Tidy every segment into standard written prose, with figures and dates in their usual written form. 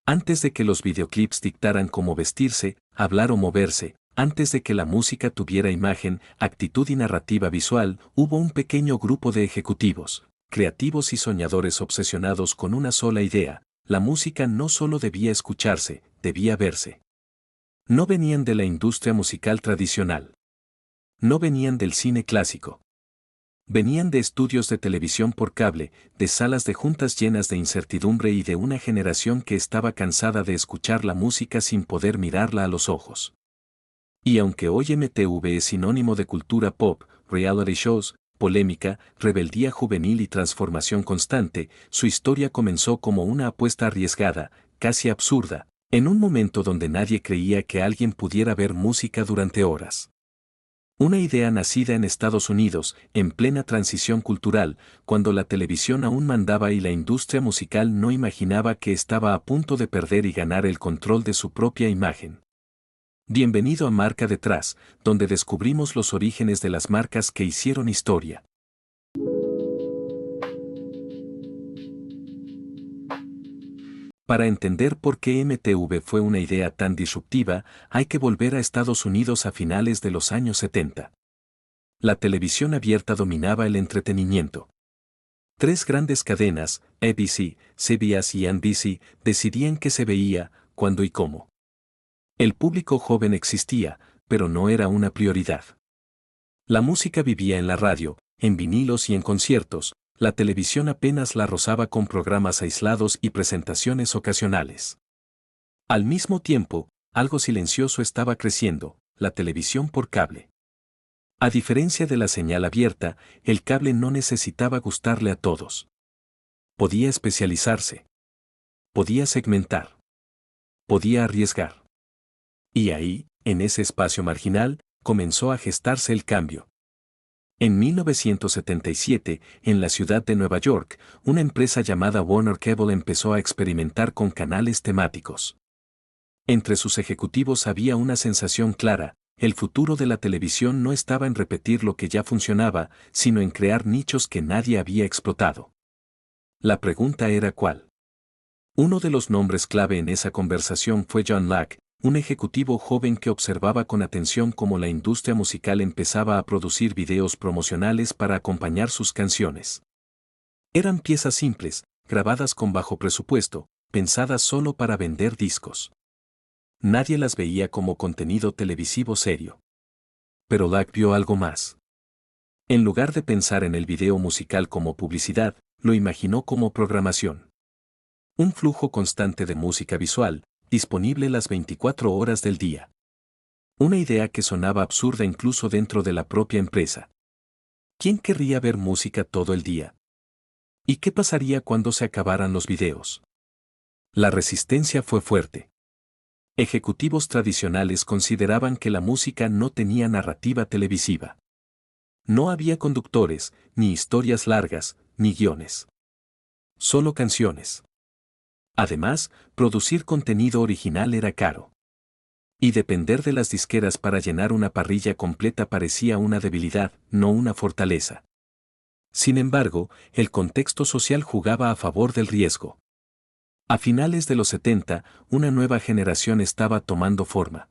Antes de que los videoclips dictaran cómo vestirse, hablar o moverse, antes de que la música tuviera imagen, actitud y narrativa visual, hubo un pequeño grupo de ejecutivos, creativos y soñadores obsesionados con una sola idea: la música no solo debía escucharse, debía verse. No venían de la industria musical tradicional. No venían del cine clásico. Venían de estudios de televisión por cable, de salas de juntas llenas de incertidumbre y de una generación que estaba cansada de escuchar la música sin poder mirarla a los ojos. Y aunque hoy MTV es sinónimo de cultura pop, reality shows, polémica, rebeldía juvenil y transformación constante, su historia comenzó como una apuesta arriesgada, casi absurda, en un momento donde nadie creía que alguien pudiera ver música durante horas. Una idea nacida en Estados Unidos, en plena transición cultural, cuando la televisión aún mandaba y la industria musical no imaginaba que estaba a punto de perder y ganar el control de su propia imagen. Bienvenido a Marca Detrás, donde descubrimos los orígenes de las marcas que hicieron historia. Para entender por qué MTV fue una idea tan disruptiva, hay que volver a Estados Unidos a finales de los años 70. La televisión abierta dominaba el entretenimiento. Tres grandes cadenas, ABC, CBS y NBC, decidían qué se veía, cuándo y cómo. El público joven existía, pero no era una prioridad. La música vivía en la radio, en vinilos y en conciertos. La televisión apenas la rozaba con programas aislados y presentaciones ocasionales. Al mismo tiempo, algo silencioso estaba creciendo: la televisión por cable. A diferencia de la señal abierta, el cable no necesitaba gustarle a todos. Podía especializarse. Podía segmentar. Podía arriesgar. Y ahí, en ese espacio marginal, comenzó a gestarse el cambio. En 1977, en la ciudad de Nueva York, una empresa llamada Warner Cable empezó a experimentar con canales temáticos. Entre sus ejecutivos había una sensación clara: el futuro de la televisión no estaba en repetir lo que ya funcionaba, sino en crear nichos que nadie había explotado. La pregunta era ¿cuál? Uno de los nombres clave en esa conversación fue John Lack, un ejecutivo joven que observaba con atención cómo la industria musical empezaba a producir videos promocionales para acompañar sus canciones. Eran piezas simples, grabadas con bajo presupuesto, pensadas solo para vender discos. Nadie las veía como contenido televisivo serio. Pero Lack vio algo más. En lugar de pensar en el video musical como publicidad, lo imaginó como programación. Un flujo constante de música visual, disponible las 24 horas del día. Una idea que sonaba absurda incluso dentro de la propia empresa. ¿Quién querría ver música todo el día? ¿Y qué pasaría cuando se acabaran los videos? La resistencia fue fuerte. Ejecutivos tradicionales consideraban que la música no tenía narrativa televisiva. No había conductores, ni historias largas, ni guiones. Solo canciones. Además, producir contenido original era caro. Y depender de las disqueras para llenar una parrilla completa parecía una debilidad, no una fortaleza. Sin embargo, el contexto social jugaba a favor del riesgo. A finales de los 70, una nueva generación estaba tomando forma.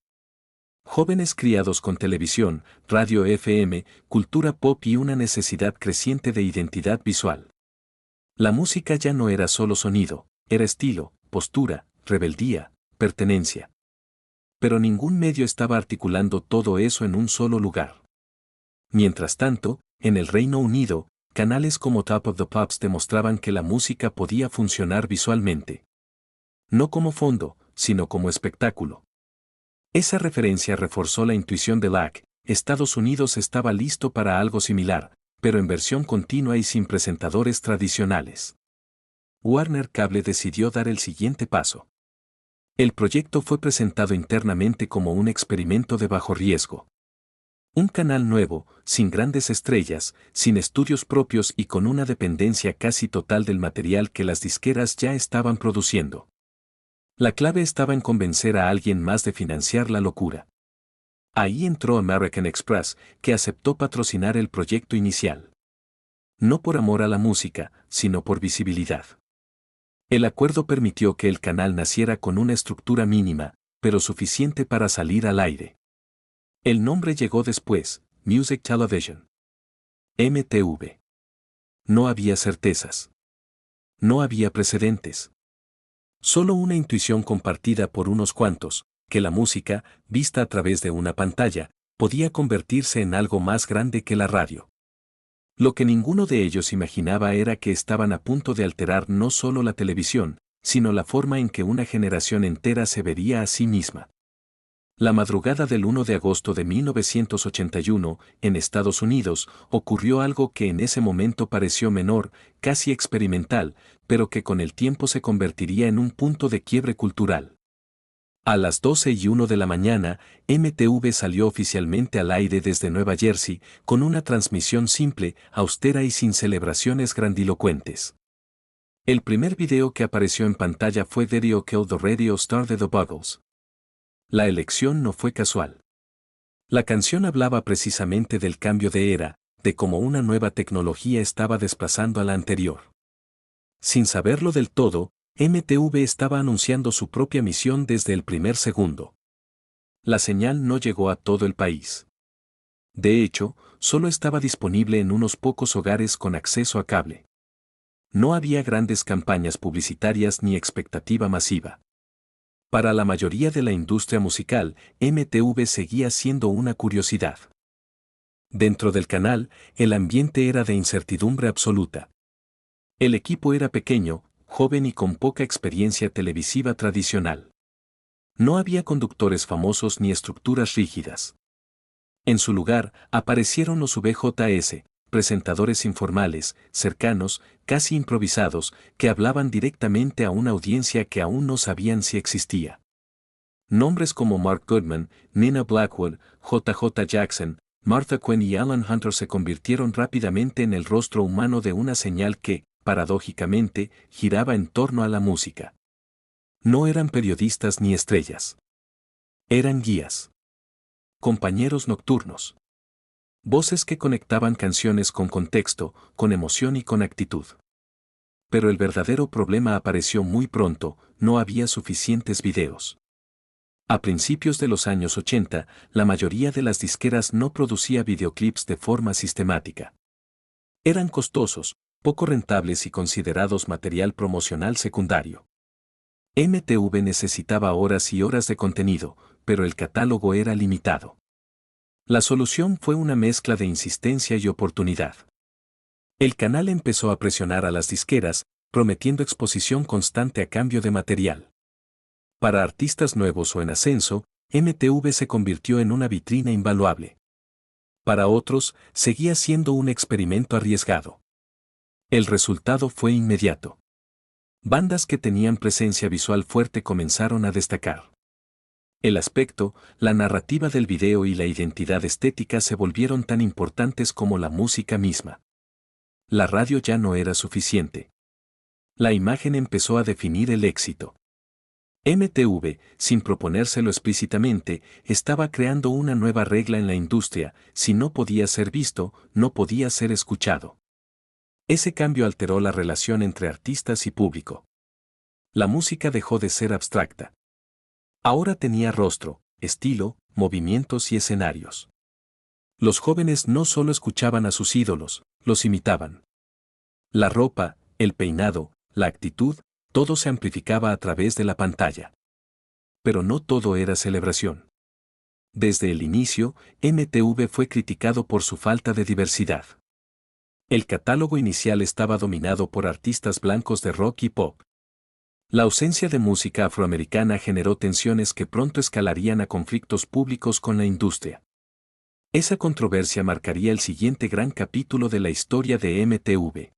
Jóvenes criados con televisión, radio FM, cultura pop y una necesidad creciente de identidad visual. La música ya no era solo sonido, era estilo, postura, rebeldía, pertenencia. Pero ningún medio estaba articulando todo eso en un solo lugar. Mientras tanto, en el Reino Unido, canales como Top of the Pops demostraban que la música podía funcionar visualmente. No como fondo, sino como espectáculo. Esa referencia reforzó la intuición de Lack: Estados Unidos estaba listo para algo similar, pero en versión continua y sin presentadores tradicionales. Warner Cable decidió dar el siguiente paso. El proyecto fue presentado internamente como un experimento de bajo riesgo. Un canal nuevo, sin grandes estrellas, sin estudios propios y con una dependencia casi total del material que las disqueras ya estaban produciendo. La clave estaba en convencer a alguien más de financiar la locura. Ahí entró American Express, que aceptó patrocinar el proyecto inicial. No por amor a la música, sino por visibilidad. El acuerdo permitió que el canal naciera con una estructura mínima, pero suficiente para salir al aire. El nombre llegó después, Music Television. MTV. No había certezas. No había precedentes. Solo una intuición compartida por unos cuantos, que la música, vista a través de una pantalla, podía convertirse en algo más grande que la radio. Lo que ninguno de ellos imaginaba era que estaban a punto de alterar no solo la televisión, sino la forma en que una generación entera se vería a sí misma. La madrugada del 1 de agosto de 1981, en Estados Unidos, ocurrió algo que en ese momento pareció menor, casi experimental, pero que con el tiempo se convertiría en un punto de quiebre cultural. A las 12:01 de la mañana, MTV salió oficialmente al aire desde Nueva Jersey, con una transmisión simple, austera y sin celebraciones grandilocuentes. El primer video que apareció en pantalla fue Daddy O Kill the Radio Star de The Buggles. La elección no fue casual. La canción hablaba precisamente del cambio de era, de cómo una nueva tecnología estaba desplazando a la anterior. Sin saberlo del todo, MTV estaba anunciando su propia misión desde el primer segundo. La señal no llegó a todo el país. De hecho, solo estaba disponible en unos pocos hogares con acceso a cable. No había grandes campañas publicitarias ni expectativa masiva. Para la mayoría de la industria musical, MTV seguía siendo una curiosidad. Dentro del canal, el ambiente era de incertidumbre absoluta. El equipo era pequeño, joven y con poca experiencia televisiva tradicional. No había conductores famosos ni estructuras rígidas. En su lugar, aparecieron los VJS, presentadores informales, cercanos, casi improvisados, que hablaban directamente a una audiencia que aún no sabían si existía. Nombres como Mark Goodman, Nina Blackwood, JJ Jackson, Martha Quinn y Alan Hunter se convirtieron rápidamente en el rostro humano de una señal que, paradójicamente, giraba en torno a la música. No eran periodistas ni estrellas. Eran guías. Compañeros nocturnos. Voces que conectaban canciones con contexto, con emoción y con actitud. Pero el verdadero problema apareció muy pronto, no había suficientes videos. A principios de los años 80, la mayoría de las disqueras no producía videoclips de forma sistemática. Eran costosos, poco rentables y considerados material promocional secundario. MTV necesitaba horas y horas de contenido, pero el catálogo era limitado. La solución fue una mezcla de insistencia y oportunidad. El canal empezó a presionar a las disqueras, prometiendo exposición constante a cambio de material. Para artistas nuevos o en ascenso, MTV se convirtió en una vitrina invaluable. Para otros, seguía siendo un experimento arriesgado. El resultado fue inmediato. Bandas que tenían presencia visual fuerte comenzaron a destacar. El aspecto, la narrativa del video y la identidad estética se volvieron tan importantes como la música misma. La radio ya no era suficiente. La imagen empezó a definir el éxito. MTV, sin proponérselo explícitamente, estaba creando una nueva regla en la industria: si no podía ser visto, no podía ser escuchado. Ese cambio alteró la relación entre artistas y público. La música dejó de ser abstracta. Ahora tenía rostro, estilo, movimientos y escenarios. Los jóvenes no solo escuchaban a sus ídolos, los imitaban. La ropa, el peinado, la actitud, todo se amplificaba a través de la pantalla. Pero no todo era celebración. Desde el inicio, MTV fue criticado por su falta de diversidad. El catálogo inicial estaba dominado por artistas blancos de rock y pop. La ausencia de música afroamericana generó tensiones que pronto escalarían a conflictos públicos con la industria. Esa controversia marcaría el siguiente gran capítulo de la historia de MTV.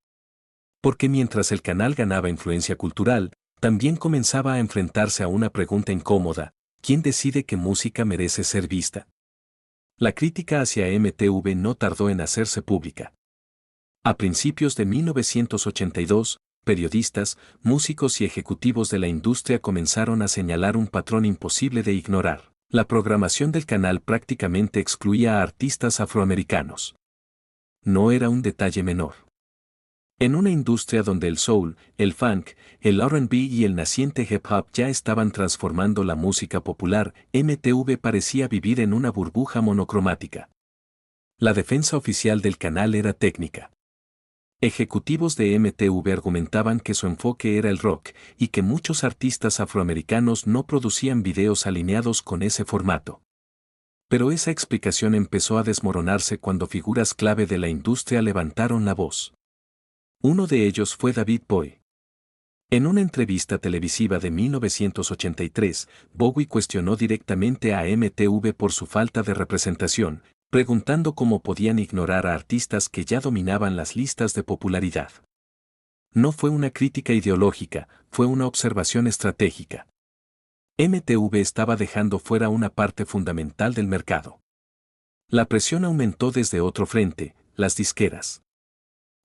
Porque mientras el canal ganaba influencia cultural, también comenzaba a enfrentarse a una pregunta incómoda: ¿quién decide qué música merece ser vista? La crítica hacia MTV no tardó en hacerse pública. A principios de 1982, periodistas, músicos y ejecutivos de la industria comenzaron a señalar un patrón imposible de ignorar. La programación del canal prácticamente excluía a artistas afroamericanos. No era un detalle menor. En una industria donde el soul, el funk, el R&B y el naciente hip hop ya estaban transformando la música popular, MTV parecía vivir en una burbuja monocromática. La defensa oficial del canal era técnica. Ejecutivos de MTV argumentaban que su enfoque era el rock y que muchos artistas afroamericanos no producían videos alineados con ese formato. Pero esa explicación empezó a desmoronarse cuando figuras clave de la industria levantaron la voz. Uno de ellos fue David Bowie. En una entrevista televisiva de 1983, Bowie cuestionó directamente a MTV por su falta de representación, preguntando cómo podían ignorar a artistas que ya dominaban las listas de popularidad. No fue una crítica ideológica, fue una observación estratégica. MTV estaba dejando fuera una parte fundamental del mercado. La presión aumentó desde otro frente, las disqueras.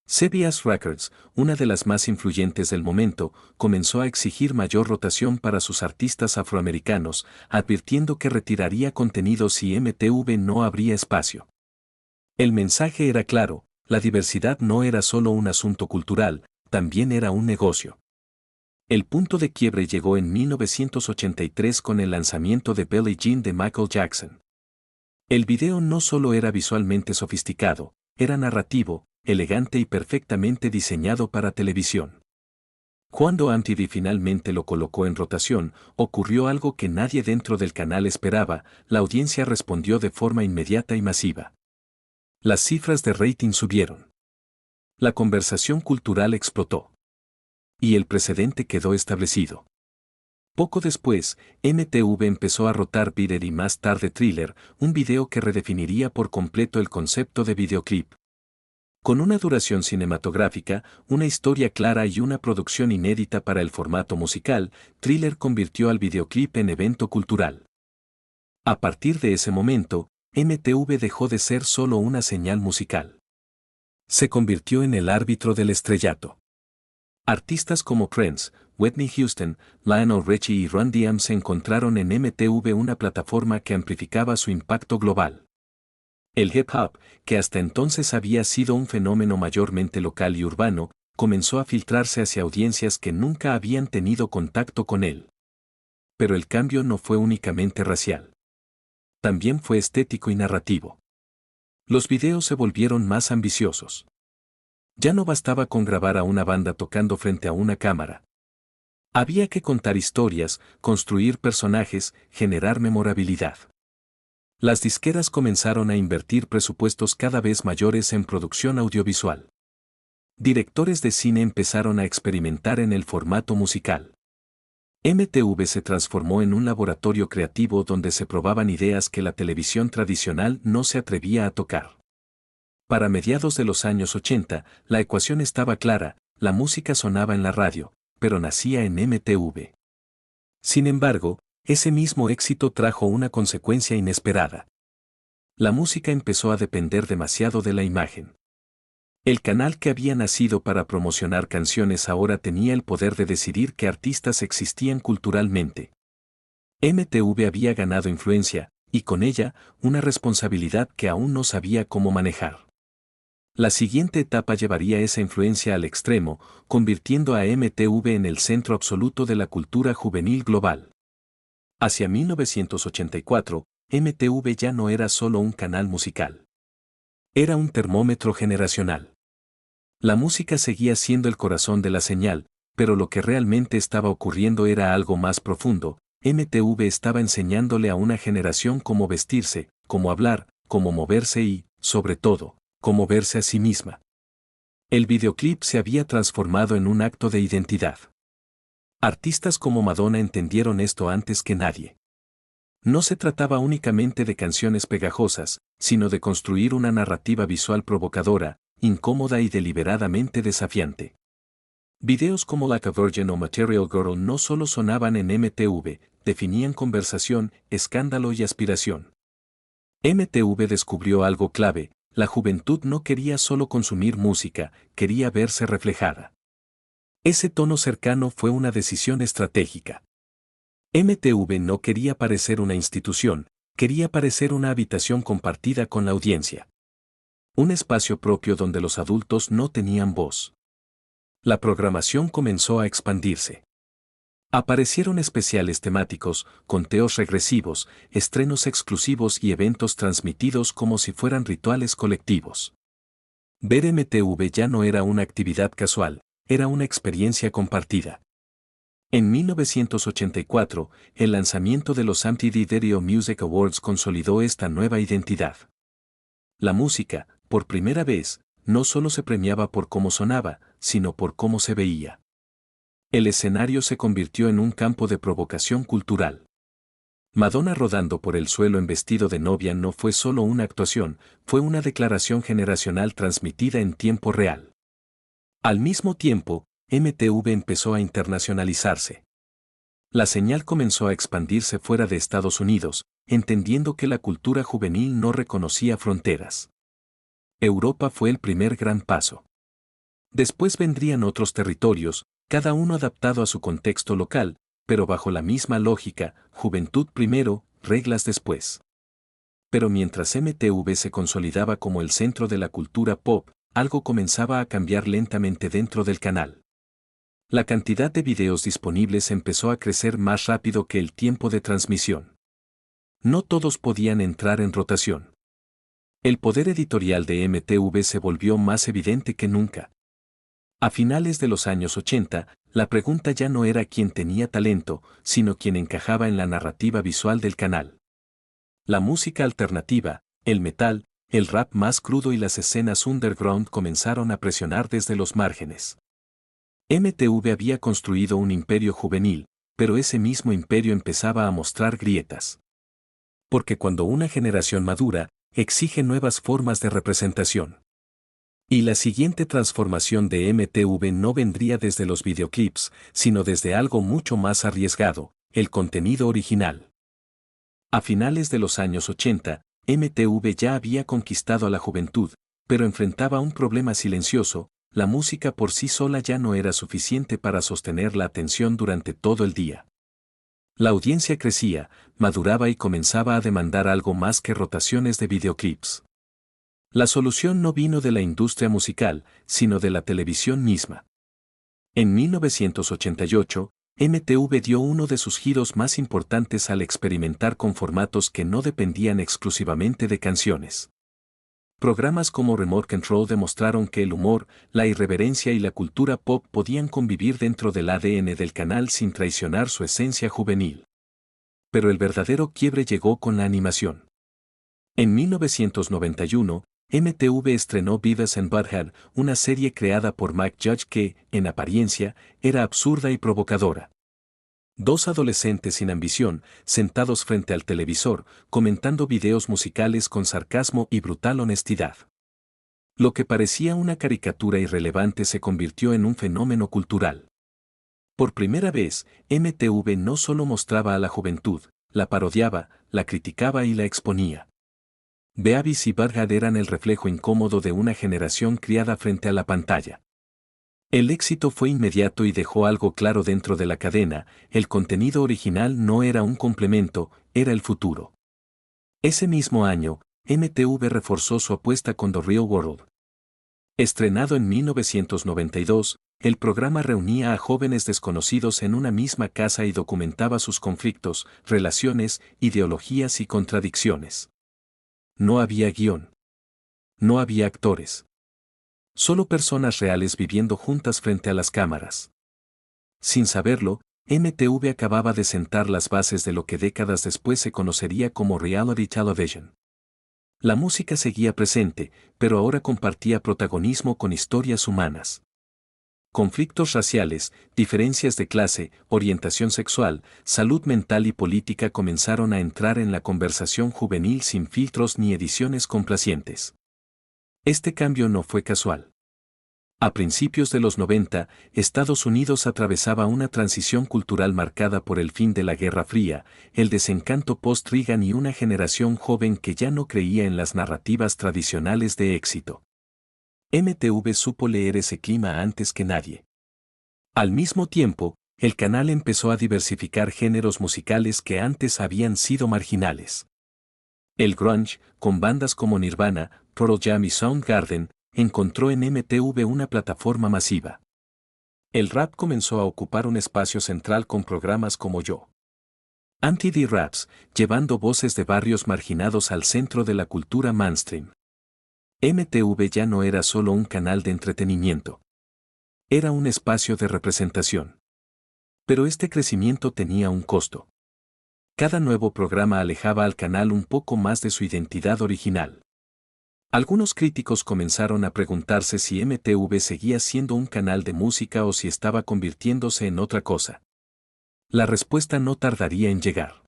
CBS Records, una de las más influyentes del momento, comenzó a exigir mayor rotación para sus artistas afroamericanos, advirtiendo que retiraría contenido si MTV no abría espacio. El mensaje era claro, la diversidad no era solo un asunto cultural, también era un negocio. El punto de quiebre llegó en 1983 con el lanzamiento de Billie Jean de Michael Jackson. El video no solo era visualmente sofisticado, era narrativo, elegante y perfectamente diseñado para televisión. Cuando MTV finalmente lo colocó en rotación, ocurrió algo que nadie dentro del canal esperaba, la audiencia respondió de forma inmediata y masiva. Las cifras de rating subieron. La conversación cultural explotó. Y el precedente quedó establecido. Poco después, MTV empezó a rotar Beat It y más tarde Thriller, un video que redefiniría por completo el concepto de videoclip. Con una duración cinematográfica, una historia clara y una producción inédita para el formato musical, Thriller convirtió al videoclip en evento cultural. A partir de ese momento, MTV dejó de ser solo una señal musical. Se convirtió en el árbitro del estrellato. Artistas como Prince, Whitney Houston, Lionel Richie y Run DMC se encontraron en MTV una plataforma que amplificaba su impacto global. El hip hop, que hasta entonces había sido un fenómeno mayormente local y urbano, comenzó a filtrarse hacia audiencias que nunca habían tenido contacto con él. Pero el cambio no fue únicamente racial. También fue estético y narrativo. Los videos se volvieron más ambiciosos. Ya no bastaba con grabar a una banda tocando frente a una cámara. Había que contar historias, construir personajes, generar memorabilidad. Las disqueras comenzaron a invertir presupuestos cada vez mayores en producción audiovisual. Directores de cine empezaron a experimentar en el formato musical. MTV se transformó en un laboratorio creativo donde se probaban ideas que la televisión tradicional no se atrevía a tocar. Para mediados de los años 80, la ecuación estaba clara, la música sonaba en la radio, pero nacía en MTV. Sin embargo, ese mismo éxito trajo una consecuencia inesperada. La música empezó a depender demasiado de la imagen. El canal que había nacido para promocionar canciones ahora tenía el poder de decidir qué artistas existían culturalmente. MTV había ganado influencia, y con ella, una responsabilidad que aún no sabía cómo manejar. La siguiente etapa llevaría esa influencia al extremo, convirtiendo a MTV en el centro absoluto de la cultura juvenil global. Hacia 1984, MTV ya no era solo un canal musical. Era un termómetro generacional. La música seguía siendo el corazón de la señal, pero lo que realmente estaba ocurriendo era algo más profundo. MTV estaba enseñándole a una generación cómo vestirse, cómo hablar, cómo moverse y, sobre todo, cómo verse a sí misma. El videoclip se había transformado en un acto de identidad. Artistas como Madonna entendieron esto antes que nadie. No se trataba únicamente de canciones pegajosas, sino de construir una narrativa visual provocadora, incómoda y deliberadamente desafiante. Videos como Like a Virgin o Material Girl no solo sonaban en MTV, definían conversación, escándalo y aspiración. MTV descubrió algo clave: la juventud no quería solo consumir música, quería verse reflejada. Ese tono cercano fue una decisión estratégica. MTV no quería parecer una institución, quería parecer una habitación compartida con la audiencia. Un espacio propio donde los adultos no tenían voz. La programación comenzó a expandirse. Aparecieron especiales temáticos, conteos regresivos, estrenos exclusivos y eventos transmitidos como si fueran rituales colectivos. Ver MTV ya no era una actividad casual, era una experiencia compartida. En 1984, el lanzamiento de los MTV Video Music Awards consolidó esta nueva identidad. La música, por primera vez, no solo se premiaba por cómo sonaba, sino por cómo se veía. El escenario se convirtió en un campo de provocación cultural. Madonna rodando por el suelo en vestido de novia no fue solo una actuación, fue una declaración generacional transmitida en tiempo real. Al mismo tiempo, MTV empezó a internacionalizarse. La señal comenzó a expandirse fuera de Estados Unidos, entendiendo que la cultura juvenil no reconocía fronteras. Europa fue el primer gran paso. Después vendrían otros territorios, cada uno adaptado a su contexto local, pero bajo la misma lógica, juventud primero, reglas después. Pero mientras MTV se consolidaba como el centro de la cultura pop, algo comenzaba a cambiar lentamente dentro del canal. La cantidad de videos disponibles empezó a crecer más rápido que el tiempo de transmisión. No todos podían entrar en rotación. El poder editorial de MTV se volvió más evidente que nunca. A finales de los años 80, la pregunta ya no era quién tenía talento, sino quién encajaba en la narrativa visual del canal. La música alternativa, el metal, el rap más crudo y las escenas underground comenzaron a presionar desde los márgenes. MTV había construido un imperio juvenil, pero ese mismo imperio empezaba a mostrar grietas. Porque cuando una generación madura, exige nuevas formas de representación. Y la siguiente transformación de MTV no vendría desde los videoclips, sino desde algo mucho más arriesgado, el contenido original. A finales de los años 80, MTV ya había conquistado a la juventud, pero enfrentaba un problema silencioso: la música por sí sola ya no era suficiente para sostener la atención durante todo el día. La audiencia crecía, maduraba y comenzaba a demandar algo más que rotaciones de videoclips. La solución no vino de la industria musical, sino de la televisión misma. En 1988, MTV dio uno de sus giros más importantes al experimentar con formatos que no dependían exclusivamente de canciones. Programas como Remote Control demostraron que el humor, la irreverencia y la cultura pop podían convivir dentro del ADN del canal sin traicionar su esencia juvenil. Pero el verdadero quiebre llegó con la animación. En 1991, MTV estrenó Beavis and Butthead, una serie creada por Mike Judge que, en apariencia, era absurda y provocadora. Dos adolescentes sin ambición, sentados frente al televisor, comentando videos musicales con sarcasmo y brutal honestidad. Lo que parecía una caricatura irrelevante se convirtió en un fenómeno cultural. Por primera vez, MTV no solo mostraba a la juventud, la parodiaba, la criticaba y la exponía. Beavis y Butthead eran el reflejo incómodo de una generación criada frente a la pantalla. El éxito fue inmediato y dejó algo claro dentro de la cadena: el contenido original no era un complemento, era el futuro. Ese mismo año, MTV reforzó su apuesta con The Real World. Estrenado en 1992, el programa reunía a jóvenes desconocidos en una misma casa y documentaba sus conflictos, relaciones, ideologías y contradicciones. No había guión. No había actores. Solo personas reales viviendo juntas frente a las cámaras. Sin saberlo, MTV acababa de sentar las bases de lo que décadas después se conocería como reality television. La música seguía presente, pero ahora compartía protagonismo con historias humanas. Conflictos raciales, diferencias de clase, orientación sexual, salud mental y política comenzaron a entrar en la conversación juvenil sin filtros ni ediciones complacientes. Este cambio no fue casual. A principios de los 90, Estados Unidos atravesaba una transición cultural marcada por el fin de la Guerra Fría, el desencanto post-Reagan y una generación joven que ya no creía en las narrativas tradicionales de éxito. MTV supo leer ese clima antes que nadie. Al mismo tiempo, el canal empezó a diversificar géneros musicales que antes habían sido marginales. El grunge, con bandas como Nirvana, Pearl Jam y Soundgarden, encontró en MTV una plataforma masiva. El rap comenzó a ocupar un espacio central con programas como Yo. Anti-D-Raps, llevando voces de barrios marginados al centro de la cultura mainstream. MTV ya no era solo un canal de entretenimiento. Era un espacio de representación. Pero este crecimiento tenía un costo. Cada nuevo programa alejaba al canal un poco más de su identidad original. Algunos críticos comenzaron a preguntarse si MTV seguía siendo un canal de música o si estaba convirtiéndose en otra cosa. La respuesta no tardaría en llegar.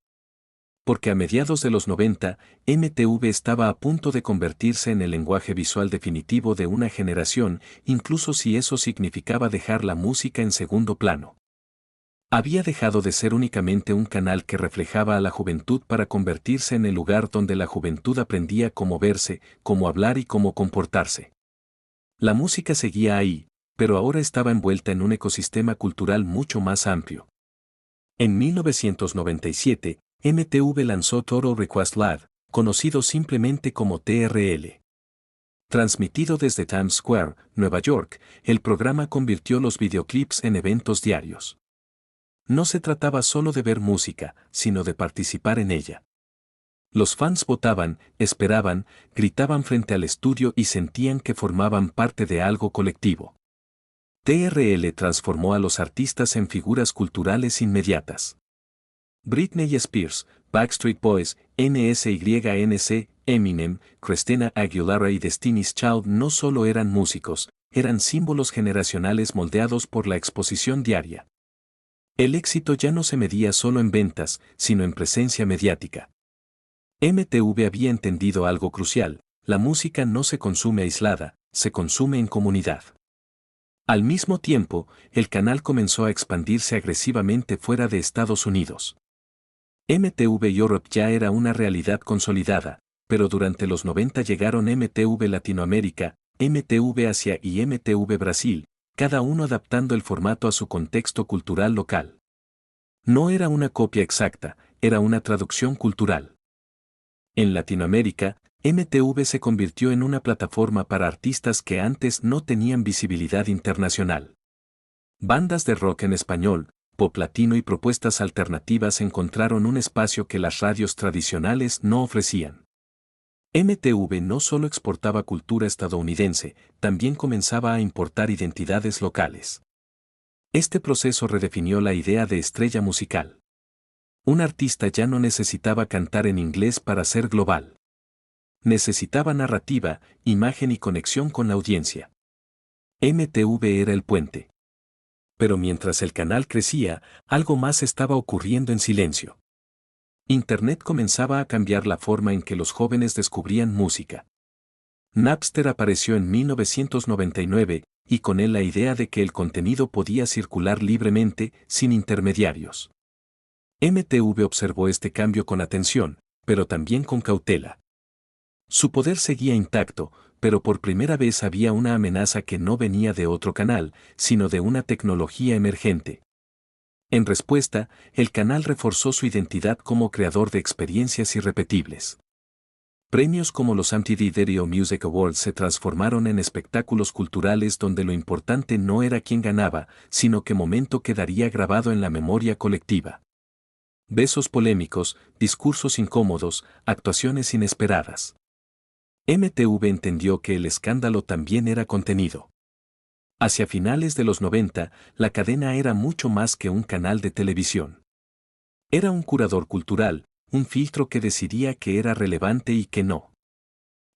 Porque a mediados de los 90, MTV estaba a punto de convertirse en el lenguaje visual definitivo de una generación, incluso si eso significaba dejar la música en segundo plano. Había dejado de ser únicamente un canal que reflejaba a la juventud para convertirse en el lugar donde la juventud aprendía cómo verse, cómo hablar y cómo comportarse. La música seguía ahí, pero ahora estaba envuelta en un ecosistema cultural mucho más amplio. En 1997, MTV lanzó Total Request Live, conocido simplemente como TRL. Transmitido desde Times Square, Nueva York, el programa convirtió los videoclips en eventos diarios. No se trataba solo de ver música, sino de participar en ella. Los fans votaban, esperaban, gritaban frente al estudio y sentían que formaban parte de algo colectivo. TRL transformó a los artistas en figuras culturales inmediatas. Britney Spears, Backstreet Boys, NSYNC, Eminem, Christina Aguilera y Destiny's Child no solo eran músicos, eran símbolos generacionales moldeados por la exposición diaria. El éxito ya no se medía solo en ventas, sino en presencia mediática. MTV había entendido algo crucial: la música no se consume aislada, se consume en comunidad. Al mismo tiempo, el canal comenzó a expandirse agresivamente fuera de Estados Unidos. MTV Europe ya era una realidad consolidada, pero durante los 90 llegaron MTV Latinoamérica, MTV Asia y MTV Brasil, cada uno adaptando el formato a su contexto cultural local. No era una copia exacta, era una traducción cultural. En Latinoamérica, MTV se convirtió en una plataforma para artistas que antes no tenían visibilidad internacional. Bandas de rock en español, pop latino y propuestas alternativas encontraron un espacio que las radios tradicionales no ofrecían. MTV no solo exportaba cultura estadounidense, también comenzaba a importar identidades locales. Este proceso redefinió la idea de estrella musical. Un artista ya no necesitaba cantar en inglés para ser global. Necesitaba narrativa, imagen y conexión con la audiencia. MTV era el puente. Pero mientras el canal crecía, algo más estaba ocurriendo en silencio. Internet comenzaba a cambiar la forma en que los jóvenes descubrían música. Napster apareció en 1999, y con él la idea de que el contenido podía circular libremente, sin intermediarios. MTV observó este cambio con atención, pero también con cautela. Su poder seguía intacto, pero por primera vez había una amenaza que no venía de otro canal, sino de una tecnología emergente. En respuesta, el canal reforzó su identidad como creador de experiencias irrepetibles. Premios como los MTV Video Music Awards se transformaron en espectáculos culturales donde lo importante no era quién ganaba, sino qué momento quedaría grabado en la memoria colectiva. Besos polémicos, discursos incómodos, actuaciones inesperadas. MTV entendió que el escándalo también era contenido. Hacia finales de los 90, la cadena era mucho más que un canal de televisión. Era un curador cultural, un filtro que decidía qué era relevante y qué no.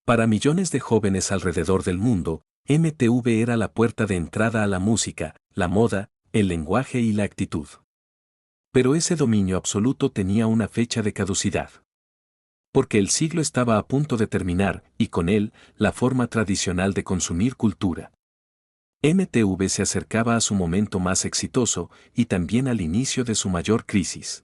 Para millones de jóvenes alrededor del mundo, MTV era la puerta de entrada a la música, la moda, el lenguaje y la actitud. Pero ese dominio absoluto tenía una fecha de caducidad. Porque el siglo estaba a punto de terminar, y con él, la forma tradicional de consumir cultura. MTV se acercaba a su momento más exitoso, y también al inicio de su mayor crisis.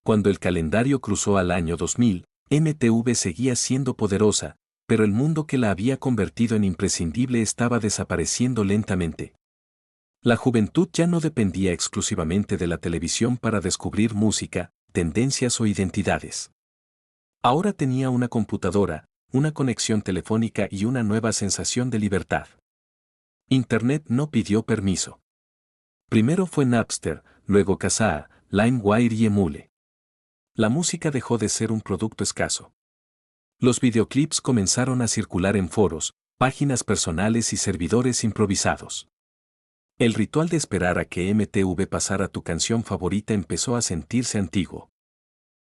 Cuando el calendario cruzó al año 2000, MTV seguía siendo poderosa, pero el mundo que la había convertido en imprescindible estaba desapareciendo lentamente. La juventud ya no dependía exclusivamente de la televisión para descubrir música, tendencias o identidades. Ahora tenía una computadora, una conexión telefónica y una nueva sensación de libertad. Internet no pidió permiso. Primero fue Napster, luego Kazaa, LimeWire y Emule. La música dejó de ser un producto escaso. Los videoclips comenzaron a circular en foros, páginas personales y servidores improvisados. El ritual de esperar a que MTV pasara tu canción favorita empezó a sentirse antiguo.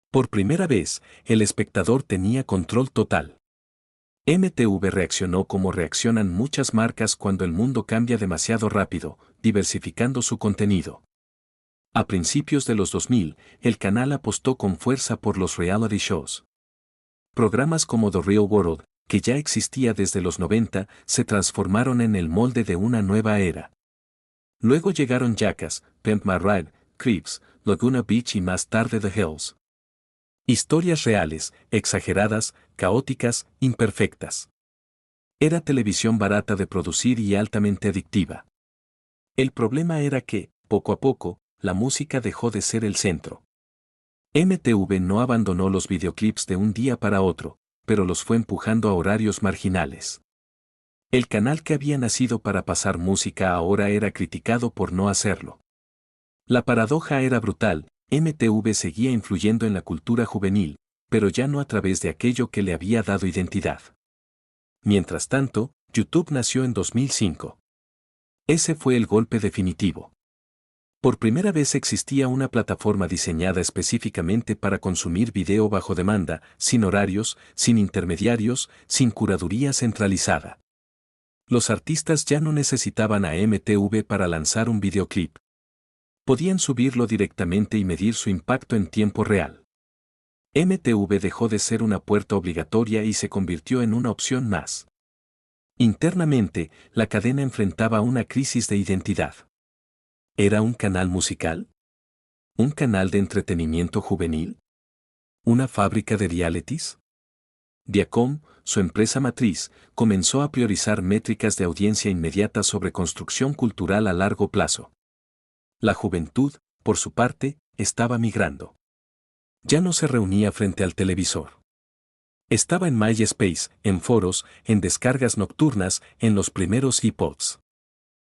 Por primera vez, el espectador tenía control total. MTV reaccionó como reaccionan muchas marcas cuando el mundo cambia demasiado rápido, diversificando su contenido. A principios de los 2000, el canal apostó con fuerza por los reality shows. Programas como The Real World, que ya existía desde los 90, se transformaron en el molde de una nueva era. Luego llegaron Jackass, Pimp My Ride, Creeps, Laguna Beach y más tarde The Hills. Historias reales, exageradas, caóticas, imperfectas. Era televisión barata de producir y altamente adictiva. El problema era que, poco a poco, la música dejó de ser el centro. MTV no abandonó los videoclips de un día para otro, pero los fue empujando a horarios marginales. El canal que había nacido para pasar música ahora era criticado por no hacerlo. La paradoja era brutal, MTV seguía influyendo en la cultura juvenil, pero ya no a través de aquello que le había dado identidad. Mientras tanto, YouTube nació en 2005. Ese fue el golpe definitivo. Por primera vez existía una plataforma diseñada específicamente para consumir video bajo demanda, sin horarios, sin intermediarios, sin curaduría centralizada. Los artistas ya no necesitaban a MTV para lanzar un videoclip. Podían subirlo directamente y medir su impacto en tiempo real. MTV dejó de ser una puerta obligatoria y se convirtió en una opción más. Internamente, la cadena enfrentaba una crisis de identidad. ¿Era un canal musical? ¿Un canal de entretenimiento juvenil? ¿Una fábrica de realities? Viacom, su empresa matriz, comenzó a priorizar métricas de audiencia inmediata sobre construcción cultural a largo plazo. La juventud, por su parte, estaba migrando. Ya no se reunía frente al televisor. Estaba en MySpace, en foros, en descargas nocturnas, en los primeros iPods.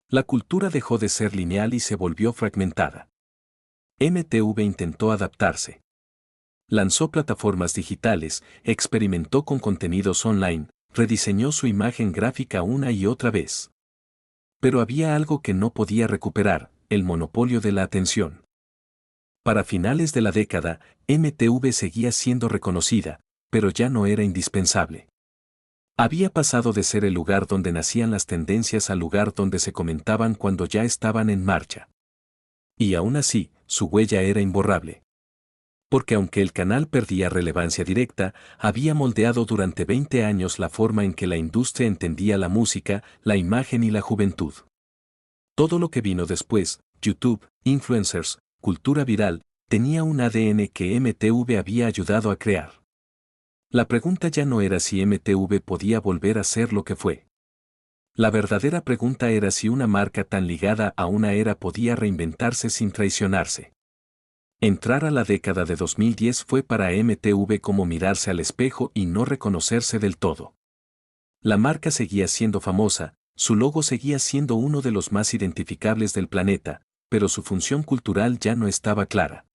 La cultura dejó de ser lineal y se volvió fragmentada. MTV intentó adaptarse. Lanzó plataformas digitales, experimentó con contenidos online, rediseñó su imagen gráfica una y otra vez. Pero había algo que no podía recuperar, el monopolio de la atención. Para finales de la década, MTV seguía siendo reconocida, pero ya no era indispensable. Había pasado de ser el lugar donde nacían las tendencias al lugar donde se comentaban cuando ya estaban en marcha. Y aún así, su huella era imborrable. Porque aunque el canal perdía relevancia directa, había moldeado durante 20 años la forma en que la industria entendía la música, la imagen y la juventud. Todo lo que vino después, YouTube, influencers, cultura viral, tenía un ADN que MTV había ayudado a crear. La pregunta ya no era si MTV podía volver a ser lo que fue. La verdadera pregunta era si una marca tan ligada a una era podía reinventarse sin traicionarse. Entrar a la década de 2010 fue para MTV como mirarse al espejo y no reconocerse del todo. La marca seguía siendo famosa, su logo seguía siendo uno de los más identificables del planeta, pero su función cultural ya no estaba clara.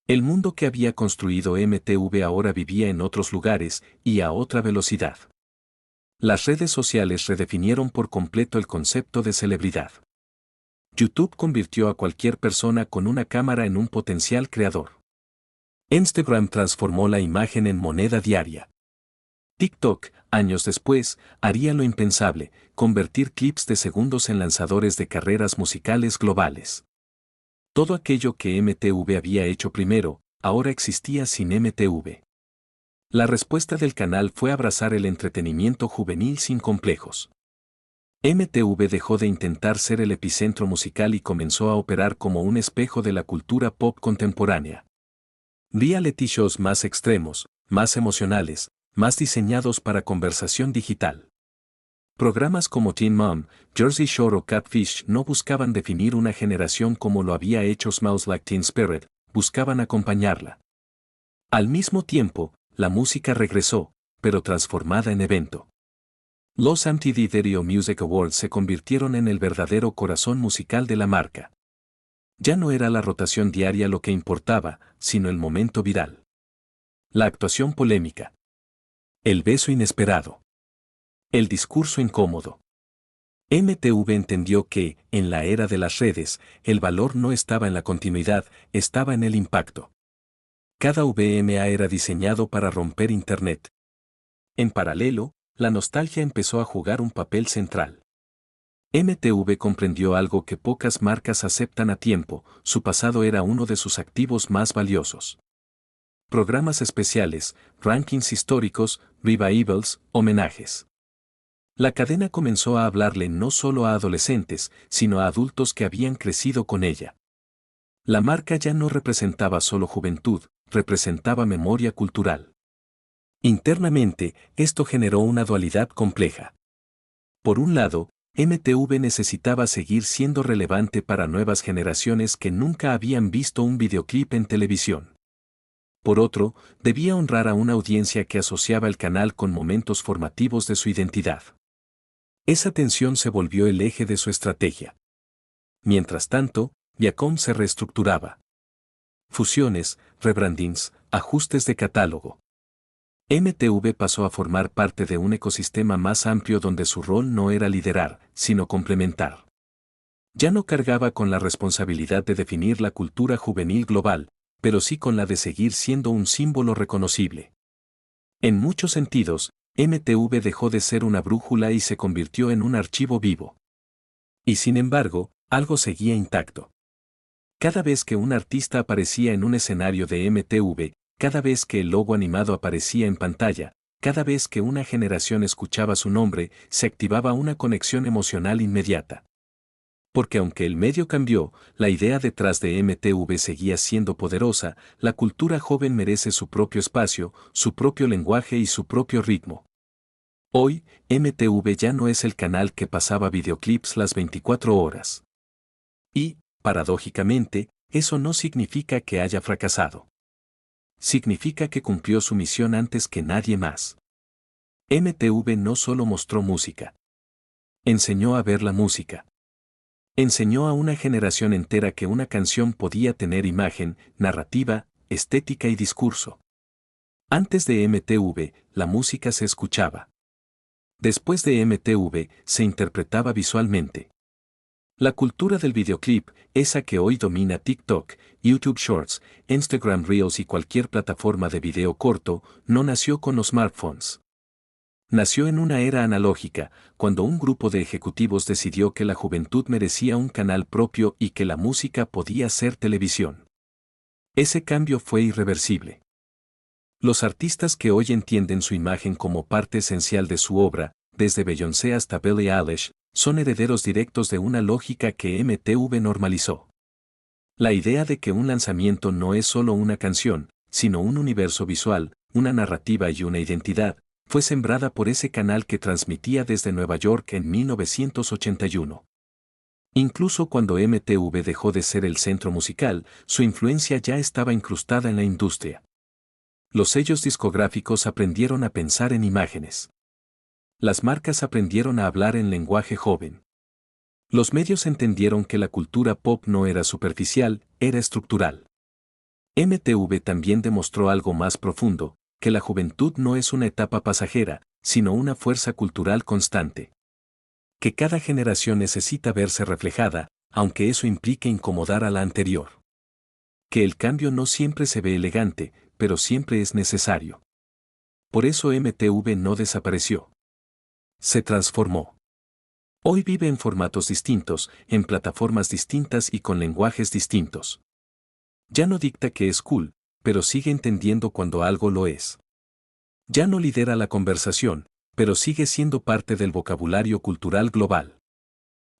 El mundo que había construido MTV ahora vivía en otros lugares y a otra velocidad. Las redes sociales redefinieron por completo el concepto de celebridad. YouTube convirtió a cualquier persona con una cámara en un potencial creador. Instagram transformó la imagen en moneda diaria. TikTok, años después, haría lo impensable, convertir clips de segundos en lanzadores de carreras musicales globales. Todo aquello que MTV había hecho primero, ahora existía sin MTV. La respuesta del canal fue abrazar el entretenimiento juvenil sin complejos. MTV dejó de intentar ser el epicentro musical y comenzó a operar como un espejo de la cultura pop contemporánea. Reality shows más extremos, más emocionales, más diseñados para conversación digital. Programas como Teen Mom, Jersey Shore o Catfish no buscaban definir una generación como lo había hecho Smells Like Teen Spirit, buscaban acompañarla. Al mismo tiempo, la música regresó, pero transformada en evento. Los MTV Video Music Awards se convirtieron en el verdadero corazón musical de la marca. Ya no era la rotación diaria lo que importaba, sino el momento viral. La actuación polémica. El beso inesperado. El discurso incómodo. MTV entendió que, en la era de las redes, el valor no estaba en la continuidad, estaba en el impacto. Cada VMA era diseñado para romper Internet. En paralelo, la nostalgia empezó a jugar un papel central. MTV comprendió algo que pocas marcas aceptan a tiempo: su pasado era uno de sus activos más valiosos. Programas especiales, rankings históricos, revivals, homenajes. La cadena comenzó a hablarle no solo a adolescentes, sino a adultos que habían crecido con ella. La marca ya no representaba solo juventud, representaba memoria cultural. Internamente, esto generó una dualidad compleja. Por un lado, MTV necesitaba seguir siendo relevante para nuevas generaciones que nunca habían visto un videoclip en televisión. Por otro, debía honrar a una audiencia que asociaba el canal con momentos formativos de su identidad. Esa tensión se volvió el eje de su estrategia. Mientras tanto, Viacom se reestructuraba. Fusiones, rebrandings, ajustes de catálogo. MTV pasó a formar parte de un ecosistema más amplio donde su rol no era liderar, sino complementar. Ya no cargaba con la responsabilidad de definir la cultura juvenil global, pero sí con la de seguir siendo un símbolo reconocible. En muchos sentidos, MTV dejó de ser una brújula y se convirtió en un archivo vivo. Y sin embargo, algo seguía intacto. Cada vez que un artista aparecía en un escenario de MTV, cada vez que el logo animado aparecía en pantalla, cada vez que una generación escuchaba su nombre, se activaba una conexión emocional inmediata. Porque aunque el medio cambió, la idea detrás de MTV seguía siendo poderosa: la cultura joven merece su propio espacio, su propio lenguaje y su propio ritmo. Hoy, MTV ya no es el canal que pasaba videoclips las 24 horas. Y, paradójicamente, eso no significa que haya fracasado. Significa que cumplió su misión antes que nadie más. MTV no solo mostró música. Enseñó a ver la música. Enseñó a una generación entera que una canción podía tener imagen, narrativa, estética y discurso. Antes de MTV, la música se escuchaba. Después de MTV, se interpretaba visualmente. La cultura del videoclip, esa que hoy domina TikTok, YouTube Shorts, Instagram Reels y cualquier plataforma de video corto, no nació con los smartphones. Nació en una era analógica, cuando un grupo de ejecutivos decidió que la juventud merecía un canal propio y que la música podía ser televisión. Ese cambio fue irreversible. Los artistas que hoy entienden su imagen como parte esencial de su obra, desde Beyoncé hasta Billie Eilish, son herederos directos de una lógica que MTV normalizó. La idea de que un lanzamiento no es solo una canción, sino un universo visual, una narrativa y una identidad, fue sembrada por ese canal que transmitía desde Nueva York en 1981. Incluso cuando MTV dejó de ser el centro musical, su influencia ya estaba incrustada en la industria. Los sellos discográficos aprendieron a pensar en imágenes. Las marcas aprendieron a hablar en lenguaje joven. Los medios entendieron que la cultura pop no era superficial, era estructural. MTV también demostró algo más profundo: que la juventud no es una etapa pasajera, sino una fuerza cultural constante. Que cada generación necesita verse reflejada, aunque eso implique incomodar a la anterior. Que el cambio no siempre se ve elegante, pero siempre es necesario. Por eso MTV no desapareció. Se transformó. Hoy vive en formatos distintos, en plataformas distintas y con lenguajes distintos. Ya no dicta que es cool, pero sigue entendiendo cuando algo lo es. Ya no lidera la conversación, pero sigue siendo parte del vocabulario cultural global.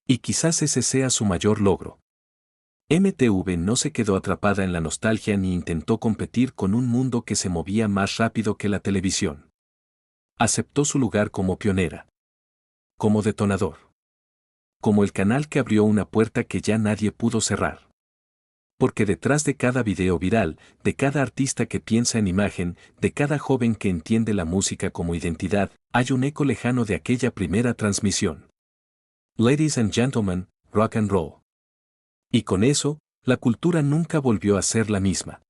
Y quizás ese sea su mayor logro. MTV no se quedó atrapada en la nostalgia ni intentó competir con un mundo que se movía más rápido que la televisión. Aceptó su lugar como pionera. Como detonador. Como el canal que abrió una puerta que ya nadie pudo cerrar. Porque detrás de cada video viral, de cada artista que piensa en imagen, de cada joven que entiende la música como identidad, hay un eco lejano de aquella primera transmisión. Ladies and gentlemen, rock and roll. Y con eso, La cultura nunca volvió a ser la misma.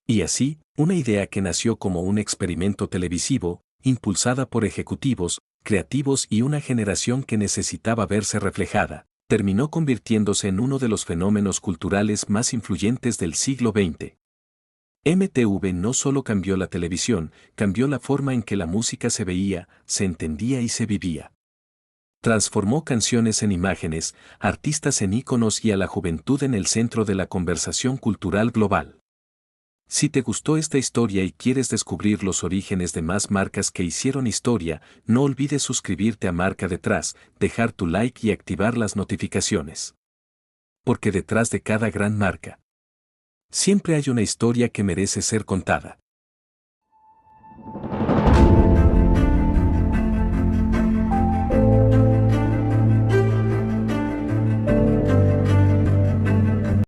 Y así, una idea que nació como un experimento televisivo, impulsada por ejecutivos, creativos y una generación que necesitaba verse reflejada, terminó convirtiéndose en uno de los fenómenos culturales más influyentes del siglo XX. MTV no solo cambió la televisión, cambió la forma en que la música se veía, se entendía y se vivía. Transformó canciones en imágenes, artistas en íconos y a la juventud en el centro de la conversación cultural global. Si te gustó esta historia y quieres descubrir los orígenes de más marcas que hicieron historia, no olvides suscribirte a Marca Detrás, dejar tu like y activar las notificaciones. Porque detrás de cada gran marca, siempre hay una historia que merece ser contada.